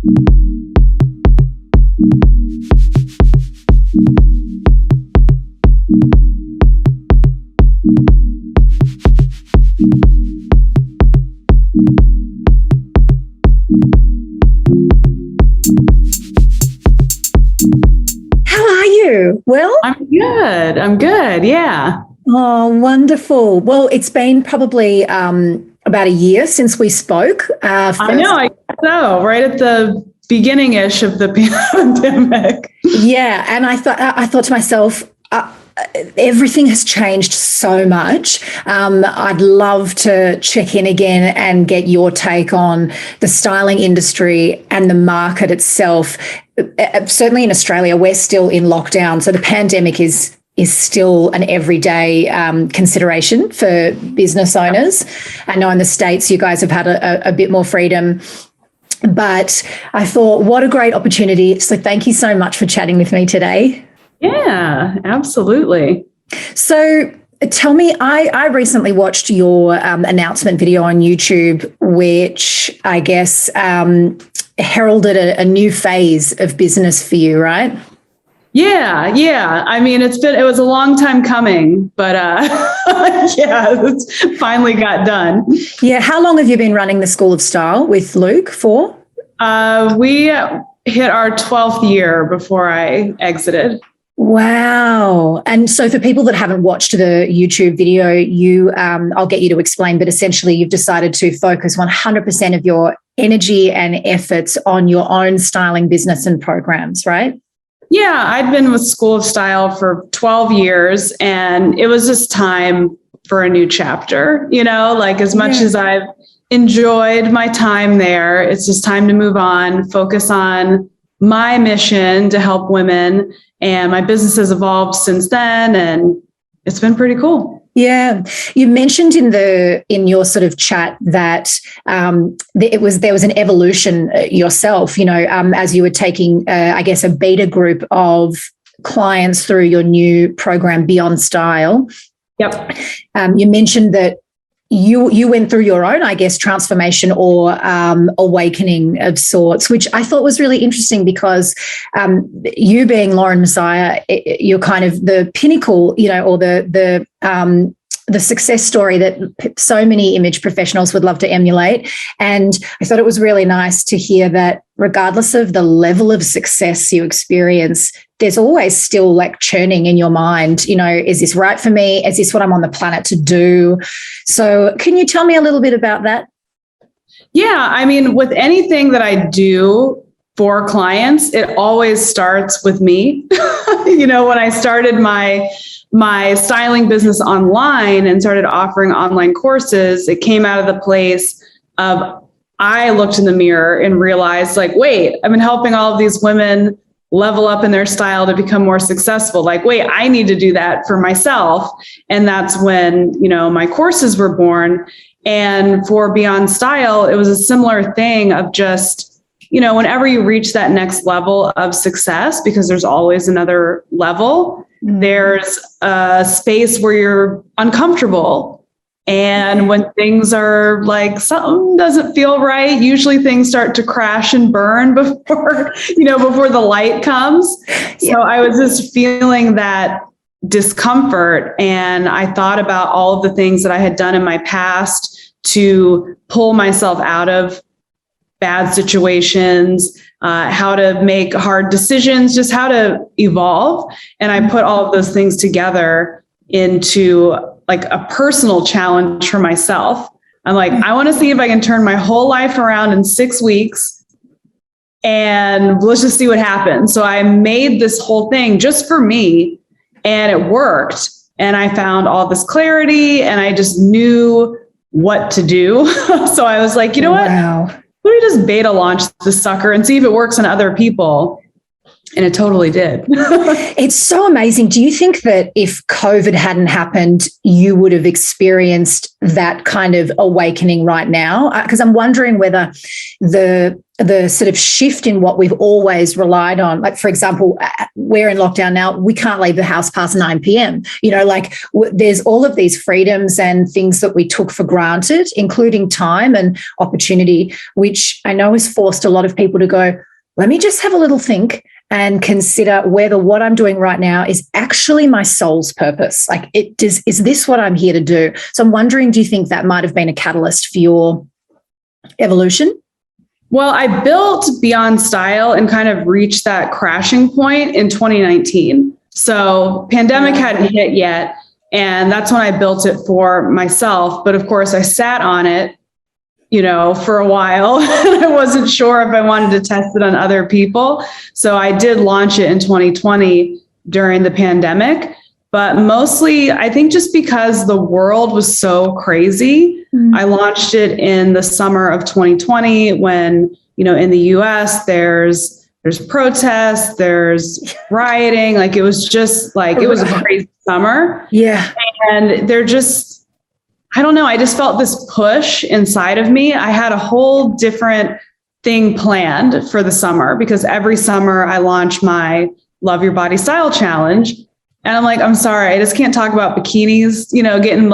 How are you? Well, I'm good. Yeah. oh, wonderful. Well, it's been probably about a year since we spoke. I know. I guess so. Right at the beginning-ish of the pandemic. Yeah, and I thought to myself, everything has changed so much. I'd love to check in again and get your take on the styling industry and the market itself. Certainly in Australia, we're still in lockdown, so the pandemic is still an everyday consideration for business owners. I know in the States you guys have had a bit more freedom, but I thought, what a great opportunity. So thank you so much for chatting with me today. Yeah, absolutely. So tell me, I recently watched your announcement video on YouTube, which I guess heralded a new phase of business for you, right? Yeah. I mean, it was a long time coming, but yeah, it's finally got done. Yeah. How long have you been running the School of Style with Luke for? We hit our 12th year before I exited. Wow. And so for people that haven't watched the YouTube video, I'll get you to explain, but essentially you've decided to focus 100% of your energy and efforts on your own styling business and programs, right? Yeah, I'd been with School of Style for 12 years, and it was just time for a new chapter, like as much as I've enjoyed my time there, it's just time to move on, focus on my mission to help women. And my business has evolved since then, and it's been pretty cool. Yeah, you mentioned in your sort of chat that there was an evolution yourself. As you were taking, I guess, a beta group of clients through your new program, Beyond Style. Yep. You mentioned that you went through your own, I guess, transformation or awakening of sorts, which I thought was really interesting because you being Lauren Messiah, you're kind of the pinnacle, or the success story that so many image professionals would love to emulate. And I thought it was really nice to hear that regardless of the level of success you experience, there's always still like churning in your mind, is this right for me? Is this what I'm on the planet to do? So can you tell me a little bit about that? Yeah, I mean, with anything that I do for clients, it always starts with me. When I started my styling business online and started offering online courses, it came out of the place of I looked in the mirror and realized, like, wait, I've been helping all of these women level up in their style to become more successful. Like, wait, I need to do that for myself. And that's when, my courses were born. And for Beyond Style, it was a similar thing of just, whenever you reach that next level of success, because there's always another level, there's a space where you're uncomfortable. And when things are like something doesn't feel right, usually things start to crash and burn before the light comes. Yeah. So I was just feeling that discomfort. And I thought about all of the things that I had done in my past to pull myself out of bad situations, how to make hard decisions, just how to evolve. And I put all of those things together into like a personal challenge for myself. I'm like, I want to see if I can turn my whole life around in 6 weeks, and let's just see what happens. So I made this whole thing just for me, and it worked. And I found all this clarity, and I just knew what to do. So I was like, you know what? Wow. Let me just beta launch this sucker and see if it works on other people. And it totally did. It's so amazing. Do you think that if COVID hadn't happened, you would have experienced that kind of awakening right now? Because I'm wondering whether the sort of shift in what we've always relied on, like, for example, we're in lockdown now, we can't leave the house past 9 p.m. There's all of these freedoms and things that we took for granted, including time and opportunity, which I know has forced a lot of people to go, let me just have a little think and consider whether what I'm doing right now is actually my soul's purpose. Is this what I'm here to do? So I'm wondering, do you think that might have been a catalyst for your evolution? Well, I built Beyond Style and kind of reached that crashing point in 2019. So pandemic hadn't hit yet. And that's when I built it for myself. But of course, I sat on it, for a while. I wasn't sure if I wanted to test it on other people. So I did launch it in 2020 during the pandemic. But mostly, I think just because the world was so crazy, I launched it in the summer of 2020 when, in the US, there's protests, there's rioting. Like, it was just it was a crazy summer. Yeah. And I don't know, I just felt this push inside of me. I had a whole different thing planned for the summer because every summer I launch my Love Your Body Style Challenge. And I'm like, I'm sorry, I just can't talk about bikinis, getting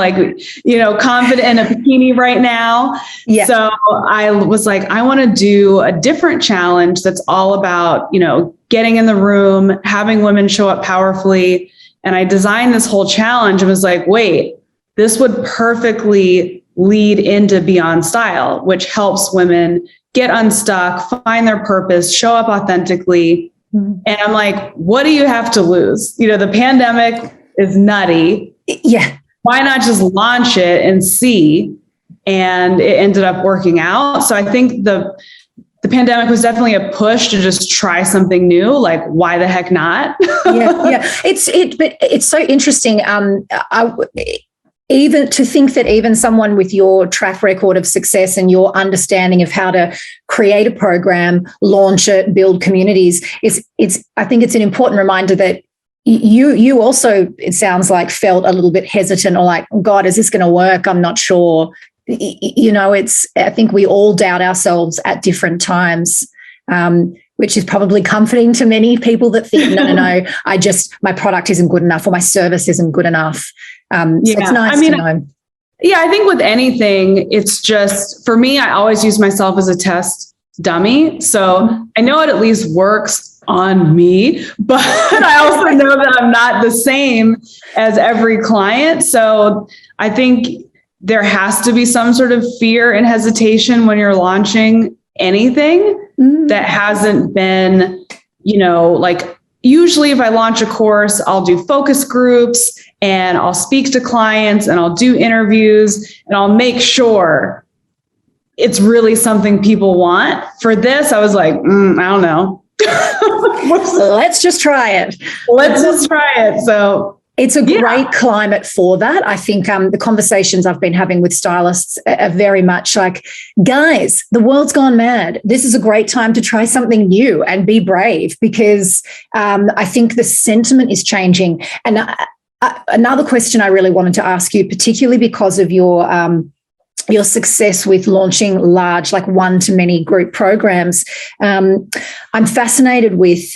confident in a bikini right now. Yeah. So I was like, I want to do a different challenge that's all about, getting in the room, having women show up powerfully. And I designed this whole challenge and was like, wait, this would perfectly lead into Beyond Style, which helps women get unstuck, find their purpose, show up authentically. And I'm like, what do you have to lose? The pandemic is nutty. Yeah. Why not just launch it and see? And it ended up working out. So I think the pandemic was definitely a push to just try something new. Like, why the heck not? Yeah. But it's so interesting. Even to think that even someone with your track record of success and your understanding of how to create a program, launch it, build communities, I think it's an important reminder that you also, it sounds like, felt a little bit hesitant or like, God, is this going to work? I'm not sure. I think we all doubt ourselves at different times. Which is probably comforting to many people that think, no, my product isn't good enough or my service isn't good enough. So it's nice to know. Yeah, I think with anything, it's just, for me, I always use myself as a test dummy. So I know it at least works on me, but I also know that I'm not the same as every client. So I think there has to be some sort of fear and hesitation when you're launching anything that hasn't been, usually if I launch a course, I'll do focus groups and I'll speak to clients and I'll do interviews and I'll make sure it's really something people want. For this, I was like, I don't know. Let's just try it. So it's a great climate for that. I think the conversations I've been having with stylists are very much like, guys, the world's gone mad. This is a great time to try something new and be brave because I think the sentiment is changing. And another question I really wanted to ask you, particularly because of your success with launching large, like one-to-many group programs, I'm fascinated with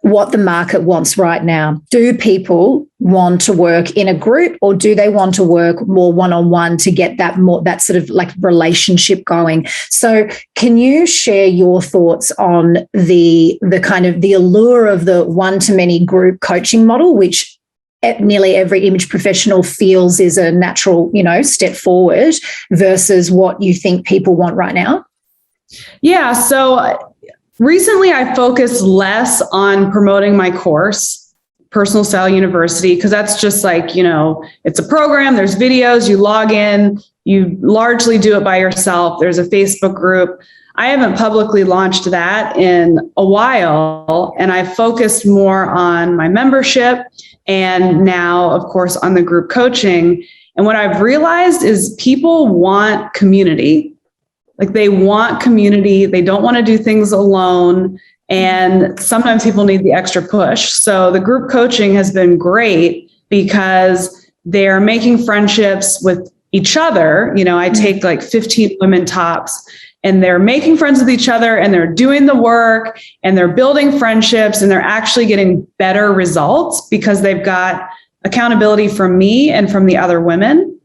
what the market wants right now. Do people want to work in a group or do they want to work more one-on-one to get that sort of like relationship going? So can you share your thoughts on the kind of the allure of the one-to-many group coaching model, which nearly every image professional feels is a natural, step forward versus what you think people want right now? Yeah. So recently, I focused less on promoting my course, Personal Style University, because that's just like, it's a program, there's videos, you log in, you largely do it by yourself. There's a Facebook group. I haven't publicly launched that in a while, and I've focused more on my membership and now, of course, on the group coaching. And what I've realized is people want community. Like, they want community. They don't want to do things alone. And sometimes people need the extra push. So the group coaching has been great because they're making friendships with each other. I take like 15 women tops, and they're making friends with each other, and they're doing the work, and they're building friendships, and they're actually getting better results because they've got accountability from me and from the other women.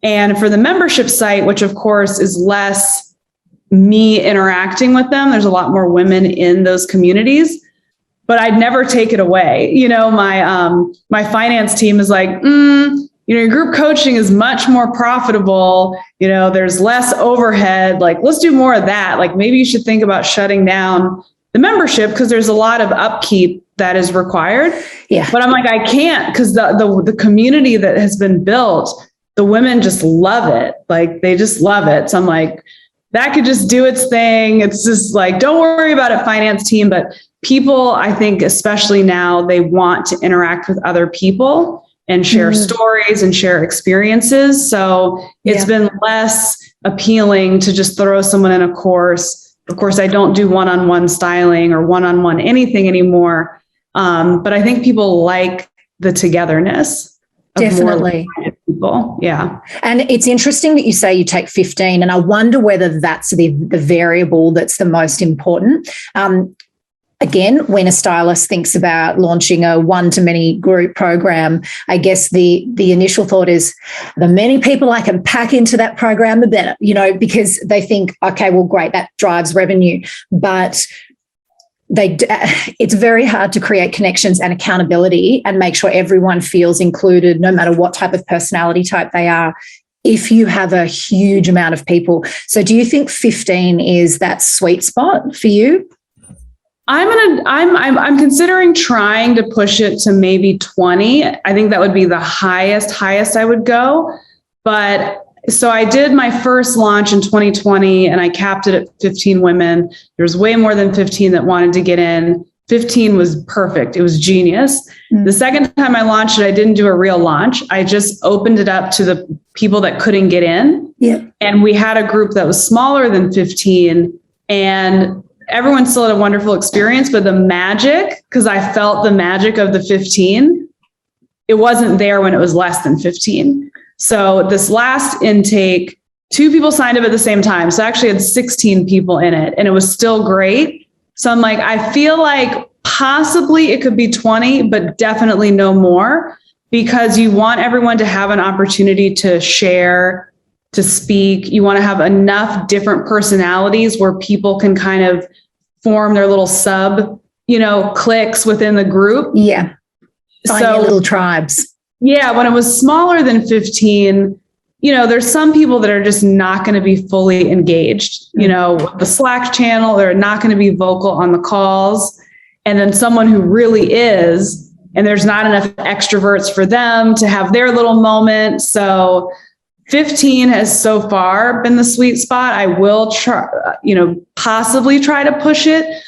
And for the membership site, which of course is less me interacting with them, there's a lot more women in those communities, but I'd never take it away. My finance team is like, your group coaching is much more profitable. There's less overhead. Like, let's do more of that. Like, maybe you should think about shutting down the membership because there's a lot of upkeep that is required. Yeah. But I'm like, I can't, because the community that has been built, the women just love it. Like, they just love it. So I'm like, that could just do its thing. It's just like, don't worry about it, finance team. But people, I think, especially now, they want to interact with other people and share stories and share experiences. So it's been less appealing to just throw someone in a course. Of course, I don't do one-on-one styling or one-on-one anything anymore. But I think people like the togetherness. Definitely. People. Yeah. And it's interesting that you say you take 15, and I wonder whether that's the variable that's the most important. Again, when a stylist thinks about launching a one-to-many group program, I guess the initial thought is the many people I can pack into that program, the better, because they think, okay, well, great, that drives revenue. But it's very hard to create connections and accountability and make sure everyone feels included, no matter what type of personality type they are, if you have a huge amount of people. So do you think 15 is that sweet spot for you? I'm considering trying to push it to maybe 20. I think that would be the highest I would go. But so I did my first launch in 2020 and I capped it at 15 women. There's way more than 15 that wanted to get in. 15 was perfect. It was genius. The second time I launched it, I didn't do a real launch. I just opened it up to the people that couldn't get in. Yeah. And we had a group that was smaller than 15, and everyone still had a wonderful experience, but the magic, because I felt the magic of the 15, it wasn't there when it was less than 15. So this last intake, 2 people signed up at the same time. So I actually had 16 people in it, and it was still great. So I'm like, I feel like possibly it could be 20, but definitely no more, because you want everyone to have an opportunity to share, to speak. You want to have enough different personalities where people can kind of form their little sub, cliques within the group. Yeah. Find your little tribes. Yeah. When it was smaller than 15, there's some people that are just not going to be fully engaged, with the Slack channel. They're not going to be vocal on the calls. And then someone who really is, and there's not enough extroverts for them to have their little moment. So 15 has so far been the sweet spot. I will try, possibly try to push it,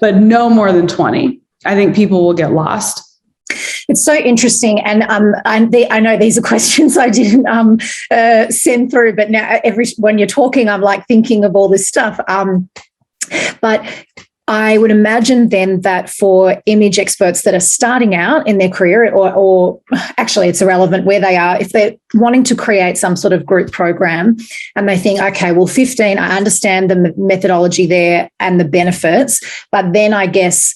but no more than 20. I think people will get lost. It's so interesting. And I know these are questions I didn't send through, but now when you're talking, I'm like thinking of all this stuff. But I would imagine then that for image experts that are starting out in their career, or actually it's irrelevant where they are, if they're wanting to create some sort of group program and they think, okay, well, 15, I understand the methodology there and the benefits, but then I guess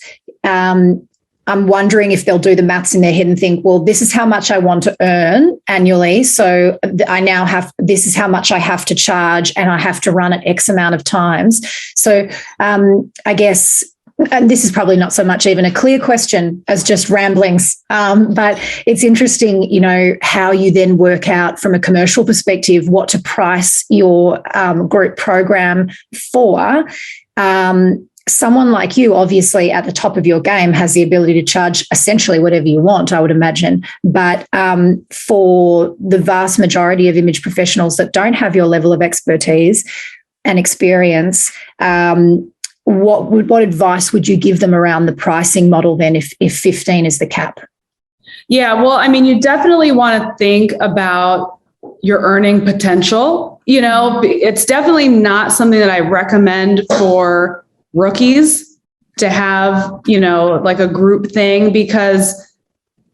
I'm wondering if they'll do the maths in their head and think, well, this is how much I want to earn annually. So I now this is how much I have to charge, and I have to run it X amount of times. So I guess, and this is probably not so much even a clear question as just ramblings, but it's interesting, how you then work out from a commercial perspective what to price your group program for. Someone like you, obviously at the top of your game, has the ability to charge essentially whatever you want, I would imagine. But for the vast majority of image professionals that don't have your level of expertise and experience, what advice would you give them around the pricing model then if 15 is the cap? Yeah, well, you definitely want to think about your earning potential. It's definitely not something that I recommend for rookies, to have, like a group thing, because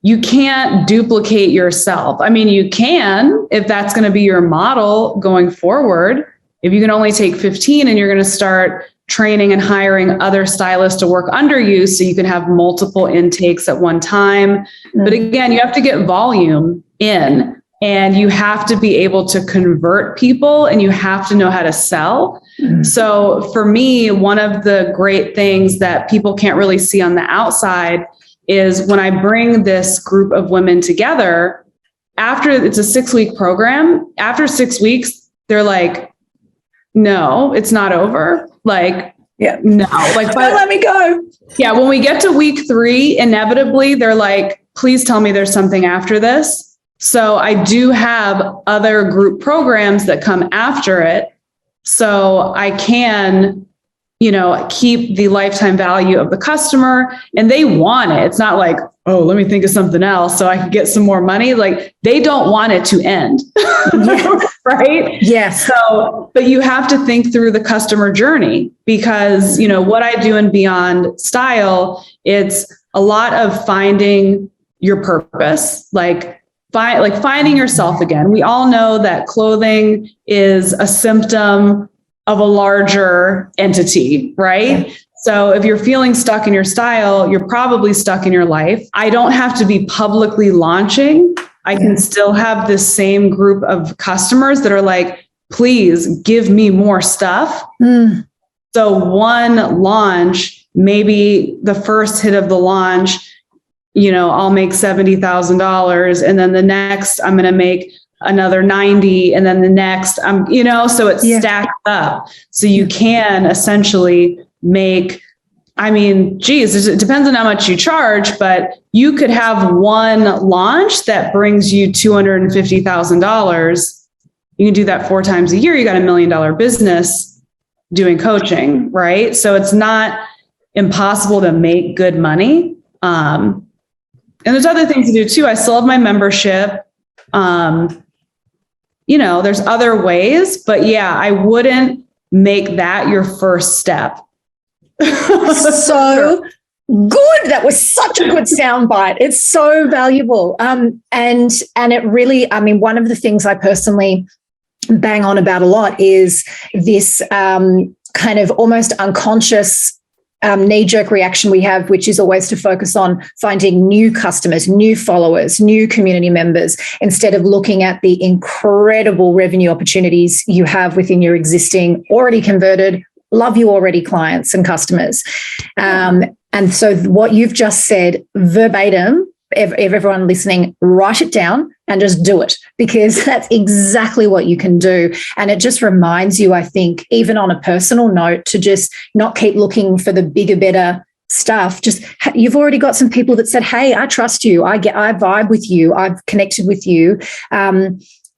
you can't duplicate yourself. I mean, you can, if that's going to be your model going forward. If you can only take 15 and you're going to start training and hiring other stylists to work under you so you can have multiple intakes at one time. Mm-hmm. But again, you have to get volume in, and you have to be able to convert people, and you have to know how to sell. Mm-hmm. So for me, one of the great things that people can't really see on the outside is when I bring this group of women together, after it's a 6-week program, after 6 weeks, they're like, no, it's not over. Like, yeah, no, like, but let me go. Yeah. When we get to week 3, inevitably they're like, please tell me there's something after this. So I do have other group programs that come after it. So I can, keep the lifetime value of the customer, and they want it. It's not like, oh, let me think of something else so I can get some more money. Like, they don't want it to end. Yeah. Right? Yes. So, but you have to think through the customer journey, because, what I do in Beyond Style, it's a lot of finding your purpose, finding yourself again. We all know that clothing is a symptom of a larger entity, right? Yeah. So if you're feeling stuck in your style, you're probably stuck in your life. I don't have to be publicly launching. I can still have this same group of customers that are like, please give me more stuff. Mm. So one launch, maybe the first hit of the launch, I'll make $70,000. And then the next I'm going to make another 90. And then the next, so it's stacked up. So you can essentially make, it depends on how much you charge, but you could have one launch that brings you $250,000. You can do that 4 times a year. You got $1 million business doing coaching, right? So it's not impossible to make good money. And there's other things to do too. I still have my membership. There's other ways, but yeah, I wouldn't make that your first step. So good. That was such a good soundbite. It's so valuable. And it really, one of the things I personally bang on about a lot is this kind of almost unconscious knee-jerk reaction we have, which is always to focus on finding new customers, new followers, new community members, instead of looking at the incredible revenue opportunities you have within your existing, already converted, love you already clients and customers. And so what you've just said verbatim, everyone listening, write it down and just do it, because that's exactly what you can do. And it just reminds you, I think, even on a personal note, to just not keep looking for the bigger, better stuff. Just, you've already got some people that said, hey, I trust you. I vibe with you. I've connected with you.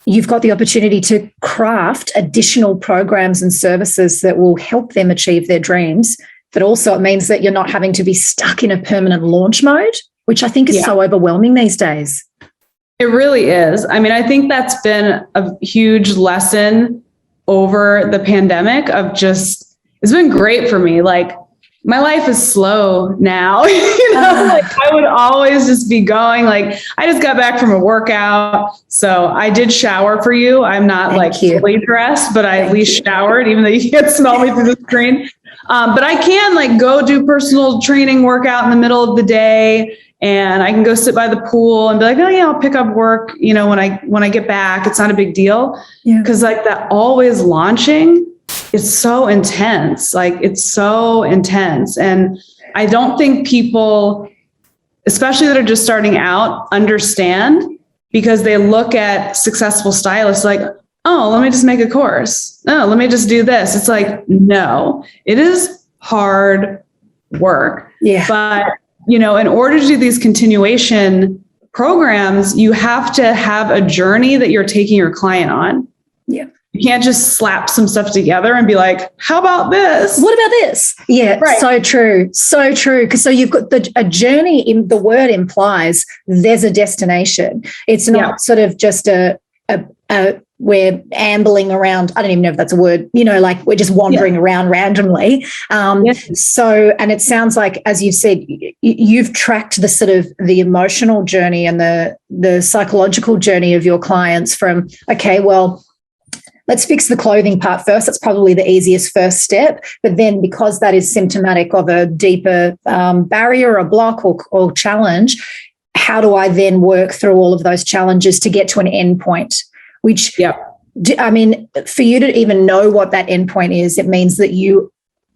You've got the opportunity to craft additional programs and services that will help them achieve their dreams. But also it means that you're not having to be stuck in a permanent launch mode, which I think is so overwhelming these days. It really is. I think that's been a huge lesson over the pandemic it's been great for me. Like, my life is slow now. I would always just be going, I just got back from a workout. So I did shower for you. I'm not fully dressed, but I at least showered, even though you can't smell me through the screen. But I can go do personal training workout in the middle of the day. And I can go sit by the pool and be like, oh yeah, I'll pick up work, when I get back. It's not a big deal. Yeah. 'Cause that always launching is so intense. It's so intense. And I don't think people, especially that are just starting out, understand, because they look at successful stylists like, oh, let me just make a course. Oh, let me just do this. It's no, it is hard work. Yeah. But in order to do these continuation programs, you have to have a journey that you're taking your client on. Yeah. You can't just slap some stuff together and be like, how about this? What about this? Yeah, right. So true. So true. So you've got a journey, the word implies there's a destination. It's not sort of just a we're ambling around. I don't even know if that's a word, like we're just wandering around randomly. So, and it sounds like, as you've said, you've tracked the sort of the emotional journey and the psychological journey of your clients from, okay, well, let's fix the clothing part first. That's probably the easiest first step. But then because that is symptomatic of a deeper barrier or block or challenge, how do I then work through all of those challenges to get to an end point? Which, I mean, for you to even know what that end point is, it means that you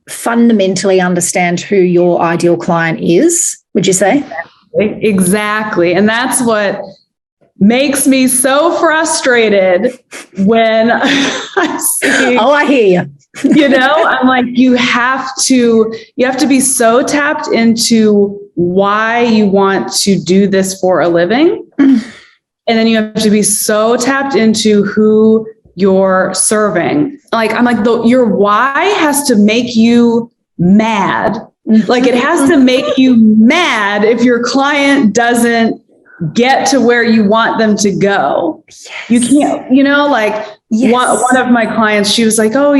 fundamentally understand who your ideal client is, would you say? Exactly. And that's what makes me so frustrated when I see, I hear you. I'm like, you have to be so tapped into why you want to do this for a living. And then you have to be so tapped into who you're serving. Like, I'm like, your why has to make you mad. Like, it has to make you mad if your client doesn't get to where you want them to go. Yes. You can't, one of my clients, she was like, oh,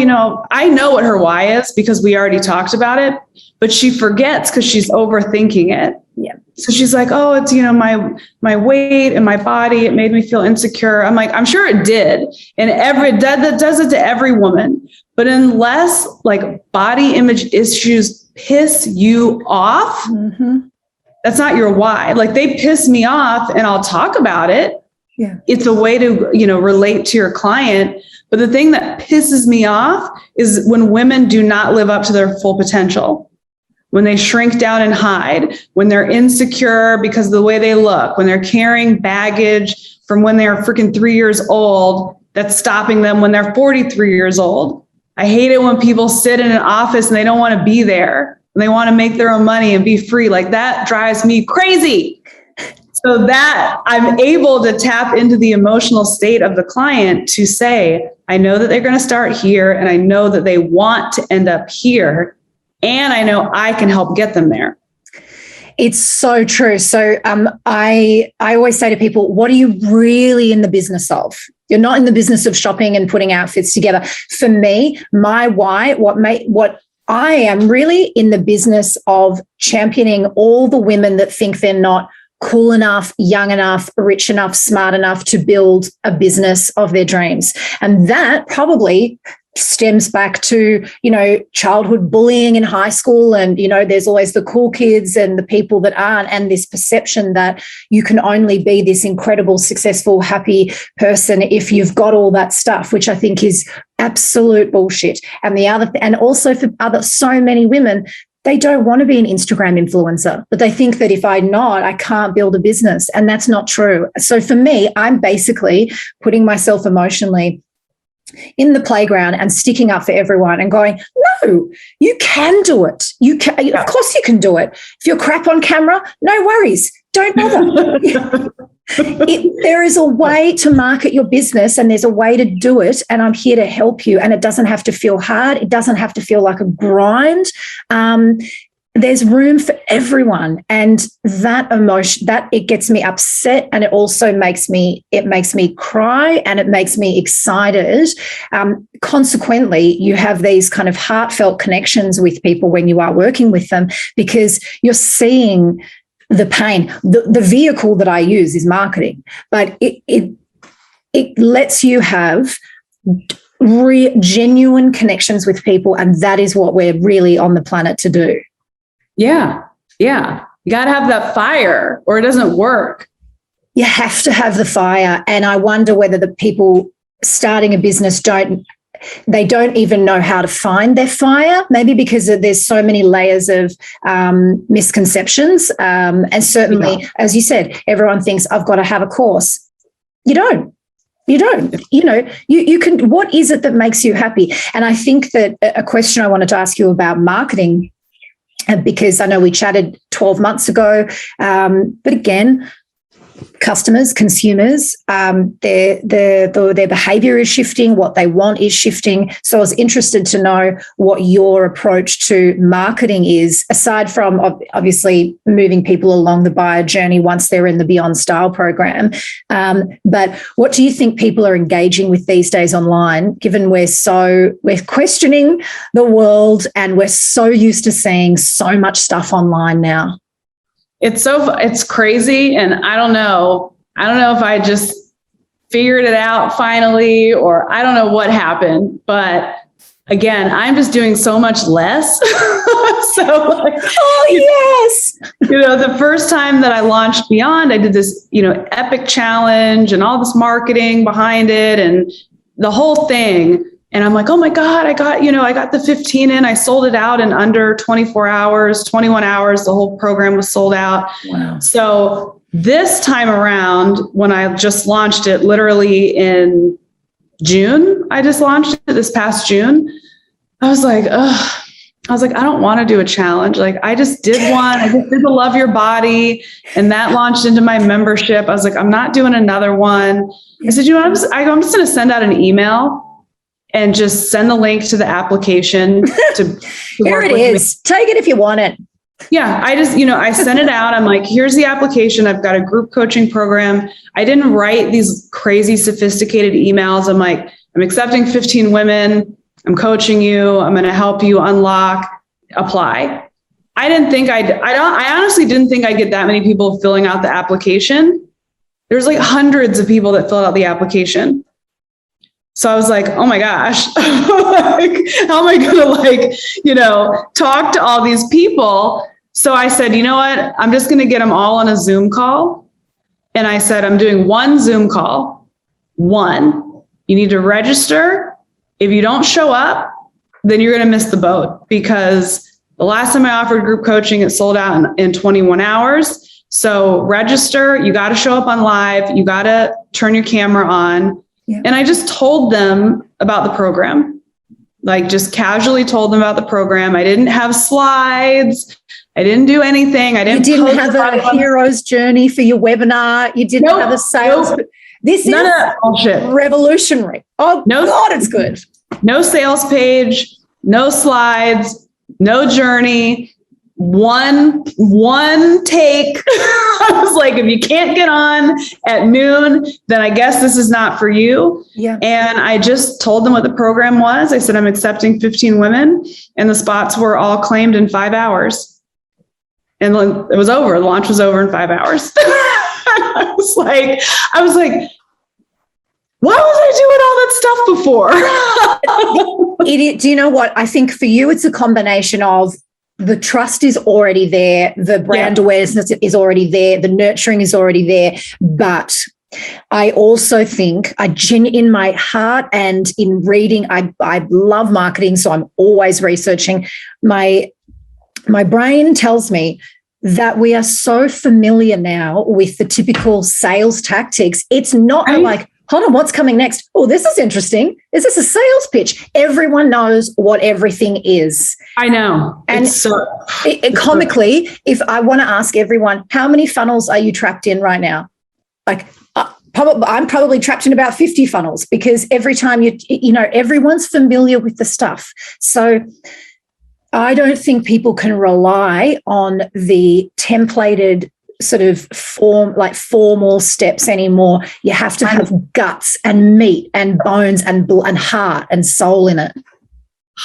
I know what her why is because we already talked about it, but she forgets because she's overthinking it. Yeah. So she's like, oh, it's, my weight and my body, it made me feel insecure. I'm like, I'm sure it did. And that does it to every woman. But unless like body image issues piss you off, that's not your why. Like, they piss me off and I'll talk about it. Yeah. It's a way to, relate to your client. But the thing that pisses me off is when women do not live up to their full potential. When they shrink down and hide, when they're insecure because of the way they look, when they're carrying baggage from when they're freaking 3 years old, that's stopping them when they're 43 years old. I hate it when people sit in an office and they don't want to be there and they want to make their own money and be free. Like, that drives me crazy. So that I'm able to tap into the emotional state of the client to say, I know that they're going to start here and I know that they want to end up here. And I know I can help get them there. It's so true. So I always say to people, what are you really in the business of? You're not in the business of shopping and putting outfits together. For me, my why, what I am really in the business of championing all the women that think they're not cool enough, young enough, rich enough, smart enough to build a business of their dreams. And that probably stems back to, childhood bullying in high school. And, there's always the cool kids and the people that aren't, and this perception that you can only be this incredible, successful, happy person if you've got all that stuff, which I think is absolute bullshit. And and also for so many women, they don't want to be an Instagram influencer, but they think that if I'm not, I can't build a business. And that's not true. So for me, I'm basically putting myself emotionally in the playground and sticking up for everyone and going, no, you can do it. You can, of course you can do it. If you're crap on camera, no worries. Don't bother. There is a way to market your business and there's a way to do it. And I'm here to help you. And it doesn't have to feel hard. It doesn't have to feel like a grind. There's room for everyone. And that emotion, that it gets me upset, and it also makes me cry, and it makes me excited. Consequently, you have these kind of heartfelt connections with people when you are working with them, because you're seeing the pain. The vehicle that I use is marketing, but it lets you have genuine connections with people. And that is what we're really on the planet to do. Yeah. Yeah. You got to have that fire or it doesn't work. You have to have the fire. And I wonder whether the people starting a business don't even know how to find their fire, maybe because there's so many layers of misconceptions. And certainly, as you said, everyone thinks I've got to have a course. You don't. You can, what is it that makes you happy? And I think that a question I wanted to ask you about marketing, because I know we chatted 12 months ago, but again, customers, consumers, their behavior is shifting, what they want is shifting. So I was interested to know what your approach to marketing is, aside from obviously moving people along the buyer journey once they're in the Beyond Style program. But what do you think people are engaging with these days online, given we're questioning the world and we're so used to seeing so much stuff online now? It's crazy. And I don't know if I just figured it out finally, or I don't know what happened, but again, I'm just doing so much less. Yes. The first time that I launched Beyond, I did this, epic challenge and all this marketing behind it and the whole thing. And I'm like, oh my God, I got the 15 in, I sold it out in under 24 hours, 21 hours, the whole program was sold out. Wow. So this time around, when I just launched it literally in June, I just launched it this past June. I was like, I don't want to do a challenge. Like I just did one. I just did the Love Your Body, and that launched into my membership. I was like, I'm not doing another one. I said, I'm just going to send out an email and just send the link to the application to here it is. Take it if you want it. Yeah. I just, I sent it out. I'm like, here's the application. I've got a group coaching program. I didn't write these crazy sophisticated emails. I'm like, I'm accepting 15 women. I'm coaching you. I'm going to help you unlock, apply. I honestly didn't think I'd get that many people filling out the application. There's like hundreds of people that filled out the application. So I was like, oh my gosh, how am I going to talk to all these people? So I said, you know what? I'm just going to get them all on a Zoom call. And I said, I'm doing one Zoom call. One, you need to register. If you don't show up, then you're going to miss the boat, because the last time I offered group coaching, it sold out in 21 hours. So register, you got to show up on live. You got to turn your camera on. Yeah. And I just told them about the program, like just casually told them about the program. I didn't have slides. I didn't do anything. You didn't have a hero's journey for your webinar. You didn't have a sales. Nope. This None is of that bullshit. Revolutionary. Oh, God, it's good. No sales page, no slides, no journey. One take. I was like, if you can't get on at noon, then I guess this is not for you. Yeah. And I just told them what the program was. I said, I'm accepting 15 women, and the spots were all claimed in 5 hours. And it was over. The launch was over in 5 hours. I was like, why was I doing all that stuff before? Do you know what? I think for you, it's a combination of the trust is already there, the brand awareness is already there, the nurturing is already there. But I also think in my heart and in reading, I love marketing, so I'm always researching. My brain tells me that we are so familiar now with the typical sales tactics. It's not like, hold on, what's coming next? Oh, this is interesting. Is this a sales pitch? Everyone knows what everything is. I know. And comically, if I want to ask everyone, how many funnels are you trapped in right now? Like, I'm probably trapped in about 50 funnels, because every time everyone's familiar with the stuff. So I don't think people can rely on the templated sort of formal steps anymore. You have to have guts and meat and bones and heart and soul in it.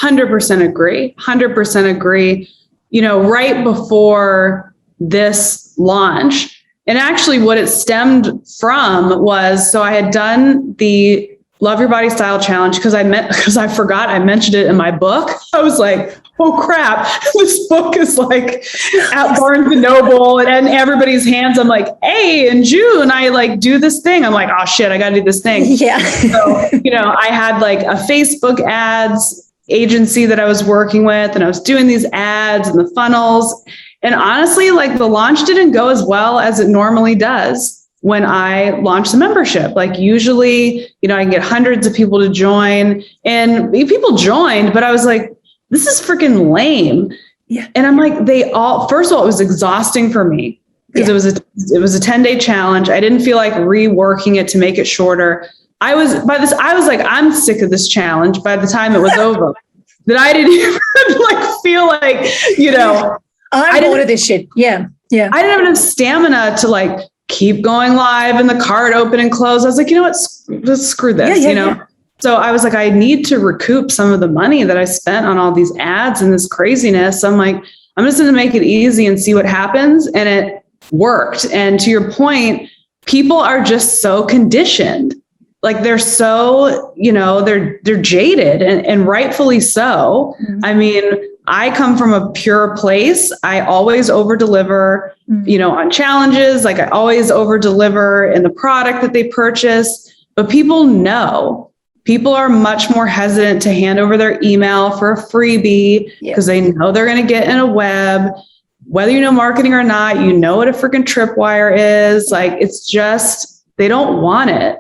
100% agree. 100% agree. Right before this launch, and actually what it stemmed from was, so I had done the Love Your Body Style Challenge because I forgot I mentioned it in my book. I was like, oh crap, this book is like at Barnes and Noble and in everybody's hands. I'm like, hey, in June, I do this thing. I'm like, oh shit, I got to do this thing. Yeah. So, I had like a Facebook ads agency that I was working with, and I was doing these ads and the funnels. And honestly, the launch didn't go as well as it normally does when I launch the membership. Usually, I can get hundreds of people to join, and people joined, but I was like, this is freaking lame. Yeah. And I'm like, first of all, it was exhausting for me because it was a 10-day challenge. I didn't feel like reworking it to make it shorter. I was like, I'm sick of this challenge by the time it was over. That I didn't even like feel like, I'm bored of this shit. Yeah. Yeah. I didn't have enough stamina to like keep going live and the cart open and close. I was like, you know what? Let's screw this, Yeah. So I was like, I need to recoup some of the money that I spent on all these ads and this craziness. I'm like, I'm just going to make it easy and see what happens. And it worked. And to your point, people are just so conditioned. Like they're so, they're jaded and rightfully so. Mm-hmm. I mean, I come from a pure place. I always over deliver, on challenges. Like I always over deliver in the product that they purchase, but people are much more hesitant to hand over their email for a freebie because they know they're going to get in a web, whether you know marketing or not, what a freaking tripwire is. Like, it's just, they don't want it.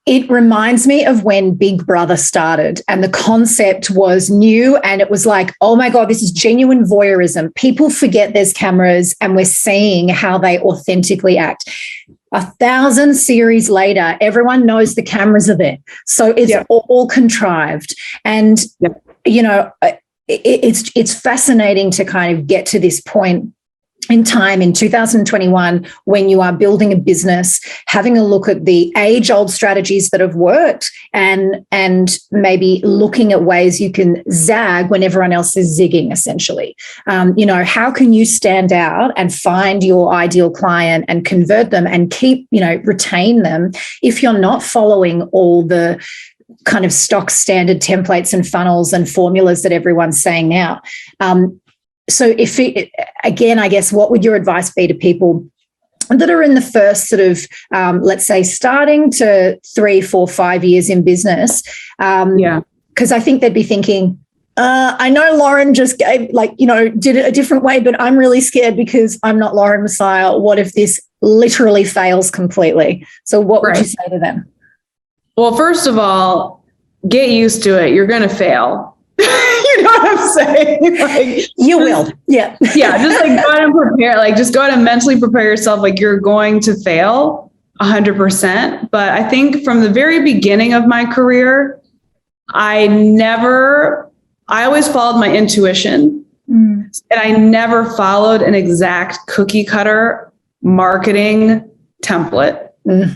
It reminds me of when Big Brother started and the concept was new and it was like, oh my God, this is genuine voyeurism. People forget there's cameras and we're seeing how they authentically act. 1,000 series later, everyone knows the cameras are there. So it's all contrived. And, it's fascinating to kind of get to this point in time in 2021 when you are building a business, having a look at the age-old strategies that have worked and maybe looking at ways you can zag when everyone else is zigging, essentially. How can you stand out and find your ideal client and convert them and keep, retain them if you're not following all the kind of stock standard templates and funnels and formulas that everyone's saying now. So again, I guess, what would your advice be to people that are in the first sort of, let's say, starting to 3, 4, 5 years in business? Because I think they'd be thinking, I know Lauren just gave, did it a different way, but I'm really scared because I'm not Lauren Messiah. What if this literally fails completely? So what would you say to them? Well, first of all, get used to it. You're going to fail. You know what I'm saying? Like, you will. Yeah. Yeah. Just like go ahead and prepare, just go ahead and mentally prepare yourself. Like you're going to fail 100%. But I think from the very beginning of my career, I always followed my intuition and I never followed an exact cookie cutter marketing template.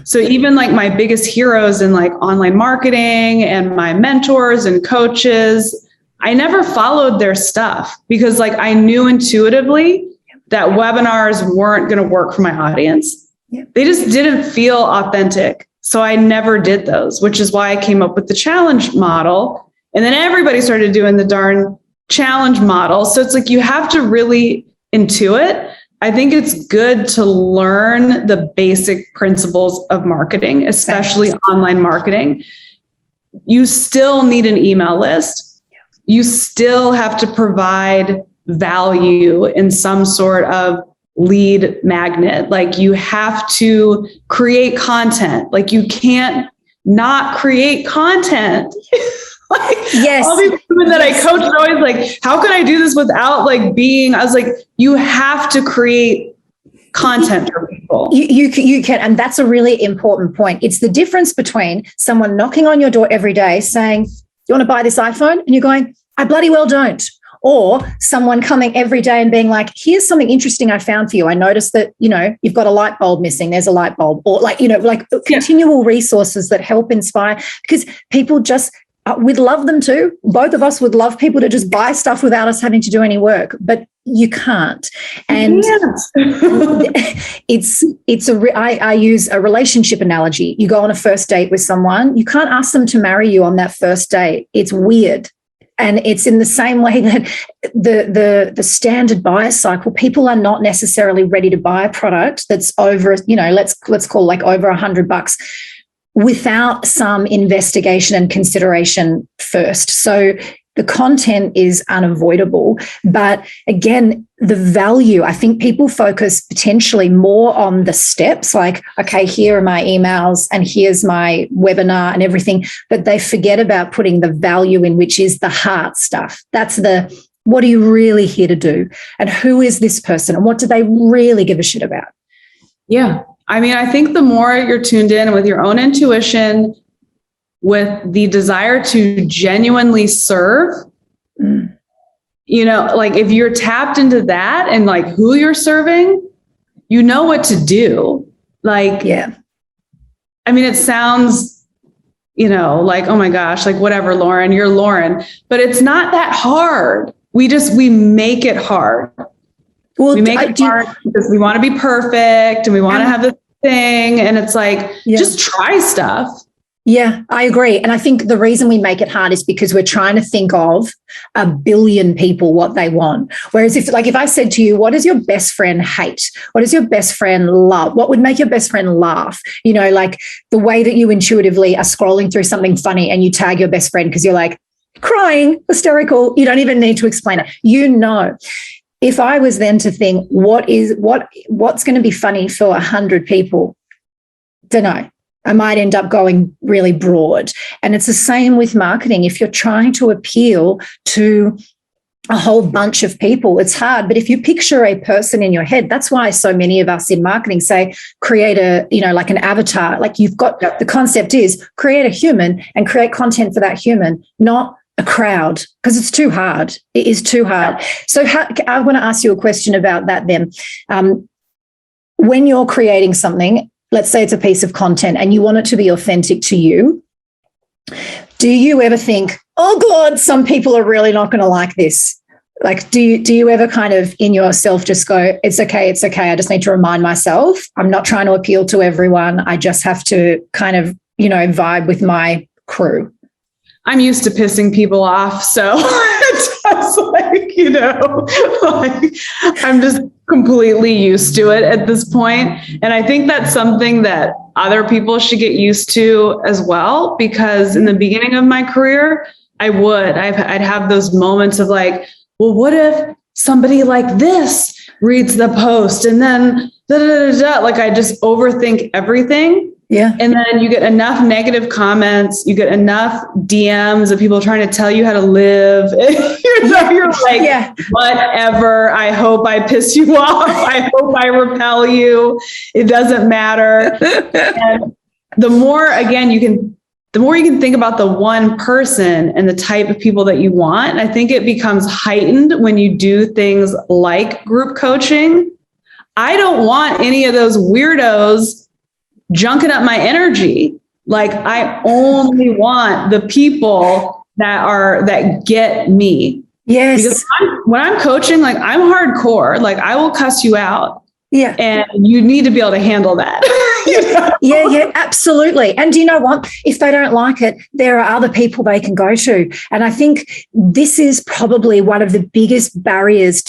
So even like my biggest heroes in like online marketing and my mentors and coaches, I never followed their stuff because like I knew intuitively that webinars weren't going to work for my audience. They just didn't feel authentic. So I never did those, which is why I came up with the challenge model. And then everybody started doing the darn challenge model. So it's like you have to really intuit. I think it's good to learn the basic principles of marketing, especially online marketing. You still need an email list. You still have to provide value in some sort of lead magnet. Like you have to create content. Like you can't not create content. All these women that I coach are always like, how can I do this without like being, I was like, you have to create content for people. You can. And that's a really important point. It's the difference between someone knocking on your door every day saying, you want to buy this iPhone? And you're going, I bloody well don't. Or someone coming every day and being like, here's something interesting I found for you. I noticed that, you've got a light bulb missing. There's a light bulb. Or continual resources that help inspire, because people just, we'd love them too. Both of us would love people to just buy stuff without us having to do any work, but you can't. And I use a relationship analogy. You go on a first date with someone, you can't ask them to marry you on that first date. It's weird. And it's in the same way that the standard buyer cycle, people are not necessarily ready to buy a product that's over, let's call like over $100 without some investigation and consideration first. So the content is unavoidable. But again, the value, I think people focus potentially more on the steps, like, okay, here are my emails and here's my webinar and everything, but they forget about putting the value in, which is the heart stuff. That's the What are you really here to do? And who is this person? And what do they really give a shit about? Yeah. I mean, I think the more you're tuned in with your own intuition, with the desire to genuinely serve, you know, like if you're tapped into that and like who you're serving, you know what to do. Like, yeah. I mean, it sounds, you know, like, oh my gosh, like whatever, Lauren, you're Lauren, but it's not that hard. We make it hard. Well, we make it hard because we want to be perfect and we want to have this thing. And it's like, just try stuff. Yeah, I agree. And I think the reason we make it hard is because we're trying to think of a billion people what they want. Whereas if I said to you, what does your best friend hate? What does your best friend love? What would make your best friend laugh? You know, like the way that you intuitively are scrolling through something funny and you tag your best friend because you're like crying, hysterical. You don't even need to explain it. You know. If I was then to think, what's going to be funny for 100 people? Don't know. I might end up going really broad. And it's the same with marketing. If you're trying to appeal to a whole bunch of people, it's hard. But if you picture a person in your head, that's why so many of us in marketing say, create like an avatar. Like you've got, the concept is create a human and create content for that human, not a crowd, because it's too hard. It is too hard. So I want to ask you a question about that then. When you're creating something, let's say it's a piece of content and you want it to be authentic to you, do you ever think, oh God, some people are really not going to like this? Like, do you ever kind of in yourself just go, it's okay. I just need to remind myself, I'm not trying to appeal to everyone. I just have to kind of, vibe with my crew. I'm used to pissing people off. So it's just I'm just completely used to it at this point. And I think that's something that other people should get used to as well, because in the beginning of my career, I'd have those moments of like, well, what if somebody like this reads the post and then like I just overthink everything. Yeah. And then you get enough negative comments, you get enough DMs of people trying to tell you how to live. You're like, whatever. I hope I piss you off. I hope I repel you. It doesn't matter. And the more you can think about the one person and the type of people that you want. And I think it becomes heightened when you do things like group coaching. I don't want any of those weirdos junking up my energy. Like I only want the people that get me. Yes. Because when I'm coaching, like I'm hardcore, like I will cuss you out. Yeah. And you need to be able to handle that. Yeah, absolutely. And do you know what? If they don't like it, there are other people they can go to. And I think this is probably one of the biggest barriers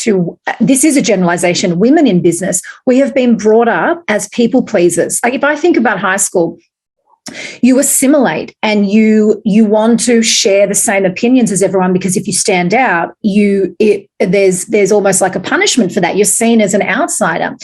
this is a generalization, women in business. We have been brought up as people pleasers. Like if I think about high school, you assimilate and you want to share the same opinions as everyone, because if you stand out, there's almost like a punishment for that. You're seen as an outsider.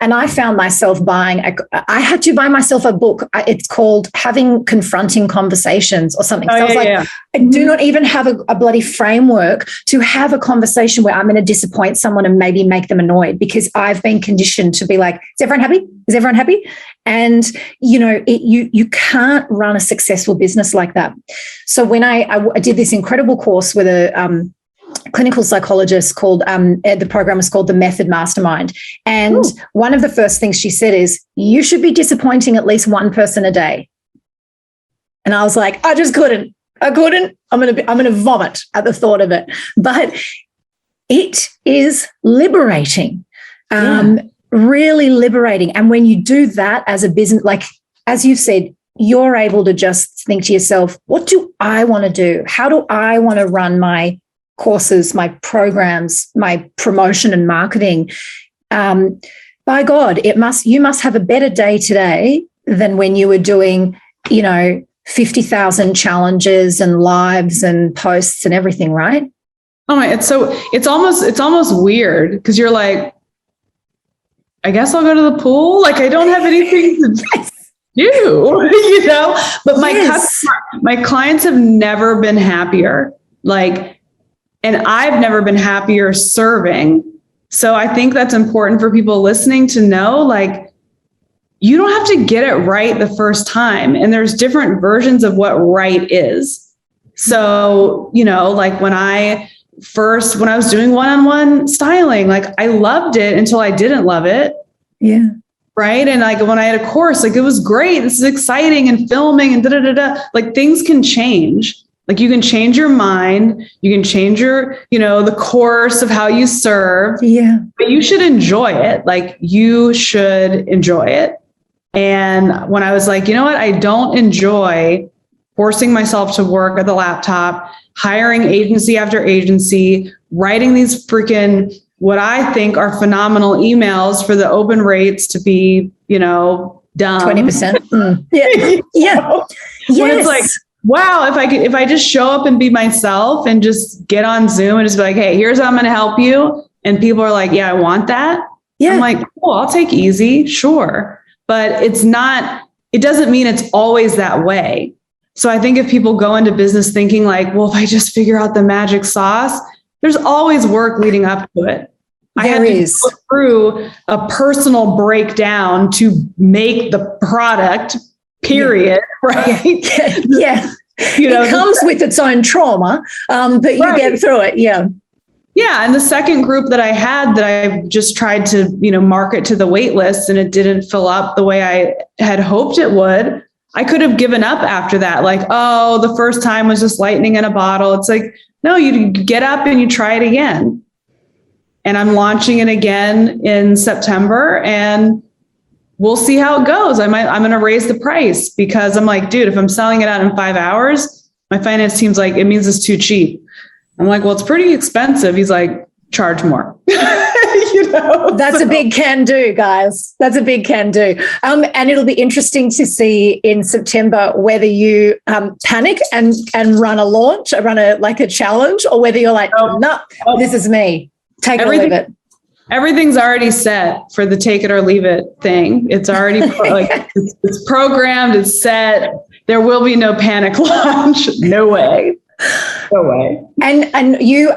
And I found myself I had to buy myself a book. It's called Confronting Conversations or something. I do not even have a bloody framework to have a conversation where I'm going to disappoint someone and maybe make them annoyed, because I've been conditioned to be like, is everyone happy? Is everyone happy? And, you can't run a successful business like that. So when I did this incredible course with a clinical psychologist called, the program was called the Method Mastermind. And one of the first things she said is, you should be disappointing at least one person a day. And I was like, I just couldn't. I'm going to vomit at the thought of it. But it is liberating. Really liberating. And when you do that as a business, like, as you've said, you're able to just think to yourself, what do I want to do? How do I want to run my courses, my programs, my promotion and marketing? By God, you must have a better day today than when you were doing, 50,000 challenges and lives and posts and everything, right? Oh my, it's almost weird, because you're like, I guess I'll go to the pool. Like I don't have anything to do, but my clients have never been happier. Like And I've never been happier serving. So I think that's important for people listening to know, like, you don't have to get it right the first time. And there's different versions of what right is. So, like when I was doing one-on-one styling, like I loved it until I didn't love it. Yeah. Right. And like when I had a course, like it was great. This is exciting and filming and like things can change. Like you can change your mind. You can change your, the course of how you serve. Yeah. But you should enjoy it. Like you should enjoy it. And when I was like, you know what? I don't enjoy forcing myself to work at the laptop, hiring agency after agency, writing these freaking what I think are phenomenal emails for the open rates to be, dumb. 20%. Mm. Yeah. Yeah. When it's like, wow, if I just show up and be myself and just get on Zoom and just be like, hey, here's how I'm going to help you. And people are like, yeah, I want that. Yeah. I'm like, cool, I'll take easy. Sure. But it doesn't mean it's always that way. So I think if people go into business thinking like, well, if I just figure out the magic sauce, there's always work leading up to it. I had to go through a personal breakdown to make the product, period. Yeah. Right. Yeah. It comes with its own trauma, but you get through it. Yeah. Yeah. And the second group that I had that I just tried to, market to the wait list and it didn't fill up the way I had hoped it would. I could have given up after that. Like, oh, the first time was just lightning in a bottle. It's like, no, you get up and you try it again. And I'm launching it again in September and we'll see how it goes. I'm going to raise the price because I'm like, dude, if I'm selling it out in 5 hours, my finance team's like, it means it's too cheap. I'm like, well, it's pretty expensive. He's like, charge more. That's a big can do, guys. That's a big can do. And it'll be interesting to see in September whether you panic and run a challenge, or whether you're like, no, this is me. Take it or leave it. Everything's already set for the take it or leave it thing. It's already it's programmed, it's set. There will be no panic launch. No way. No way. And you,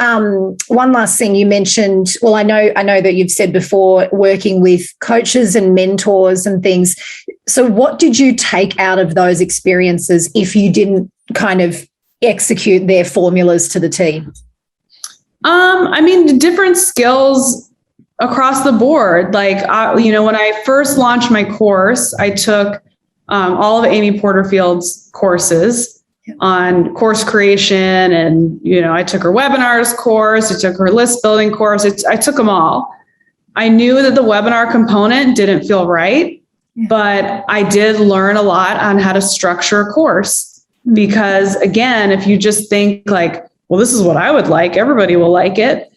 one last thing you mentioned, well, I know that you've said before, working with coaches and mentors and things. So what did you take out of those experiences if you didn't kind of execute their formulas to the T? Different skills across the board. Like, when I first launched my course, I took all of Amy Porterfield's courses on course creation. And, I took her webinars course. I took her list building course. I took them all. I knew that the webinar component didn't feel right, but I did learn a lot on how to structure a course. Because again, if you just think like, well, this is what I would like, everybody will like it.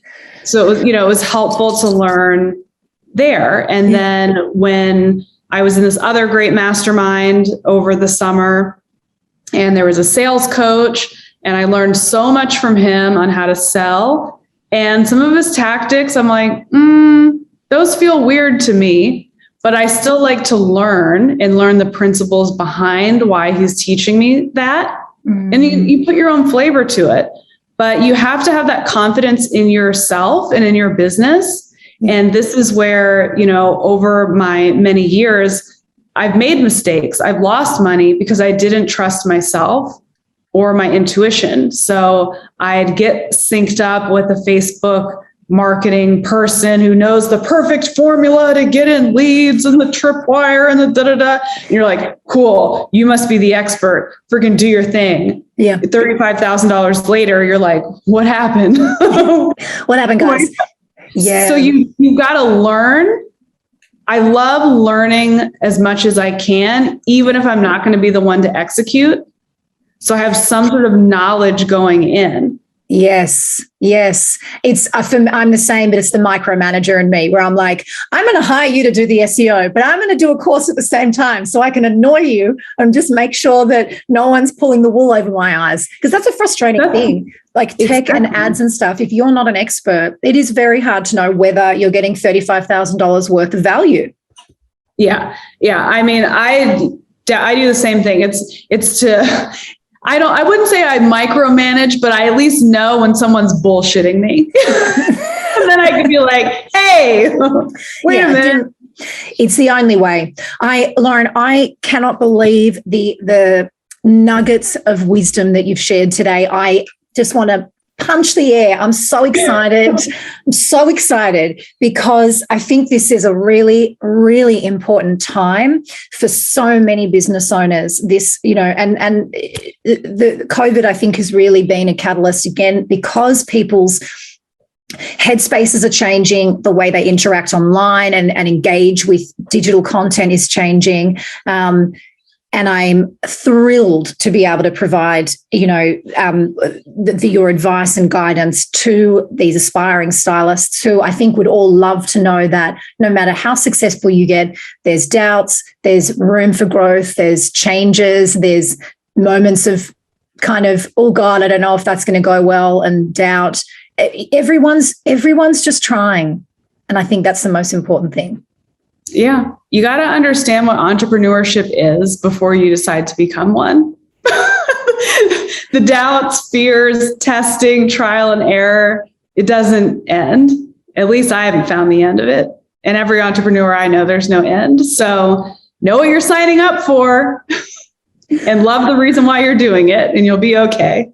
So it was helpful to learn there. And then when I was in this other great mastermind over the summer, and there was a sales coach, and I learned so much from him on how to sell. And some of his tactics, I'm like, those feel weird to me, but I still like to learn the principles behind why he's teaching me that. And you put your own flavor to it. But you have to have that confidence in yourself and in your business. And this is where, over my many years, I've made mistakes. I've lost money because I didn't trust myself or my intuition. So I'd get synced up with a Facebook marketing person who knows the perfect formula to get in leads and the tripwire and the da-da-da. And you're like, cool, you must be the expert. Freaking do your thing. Yeah. $35,000 later, you're like, what happened? What happened, guys? Yeah. So you got to learn. I love learning as much as I can, even if I'm not going to be the one to execute. So I have some sort of knowledge going in. Yes. I'm the same, but it's the micromanager in me where I'm like, I'm going to hire you to do the SEO, but I'm going to do a course at the same time so I can annoy you and just make sure that no one's pulling the wool over my eyes. Because that's a frustrating thing. Like tech and ads and stuff. If you're not an expert, it is very hard to know whether you're getting $35,000 worth of value. Yeah. I do the same thing. I wouldn't say I micromanage, but I at least know when someone's bullshitting me. And then I can be like, hey, wait a minute. It's the only way. Lauren, I cannot believe the nuggets of wisdom that you've shared today. I just want to punch the air. I'm so excited. I'm so excited because I think this is a really, really important time for so many business owners. This, and the COVID, I think, has really been a catalyst again because people's headspaces are changing, the way they interact online and engage with digital content is changing. And I'm thrilled to be able to provide, your advice and guidance to these aspiring stylists who I think would all love to know that no matter how successful you get, there's doubts, there's room for growth, there's changes, there's moments of kind of, oh God, I don't know if that's going to go well, and doubt. Everyone's just trying. And I think that's the most important thing. Yeah. You got to understand what entrepreneurship is before you decide to become one. The doubts, fears, testing, trial and error, it doesn't end. At least I haven't found the end of it. And every entrepreneur I know, there's no end. So know what you're signing up for and love the reason why you're doing it, and you'll be okay.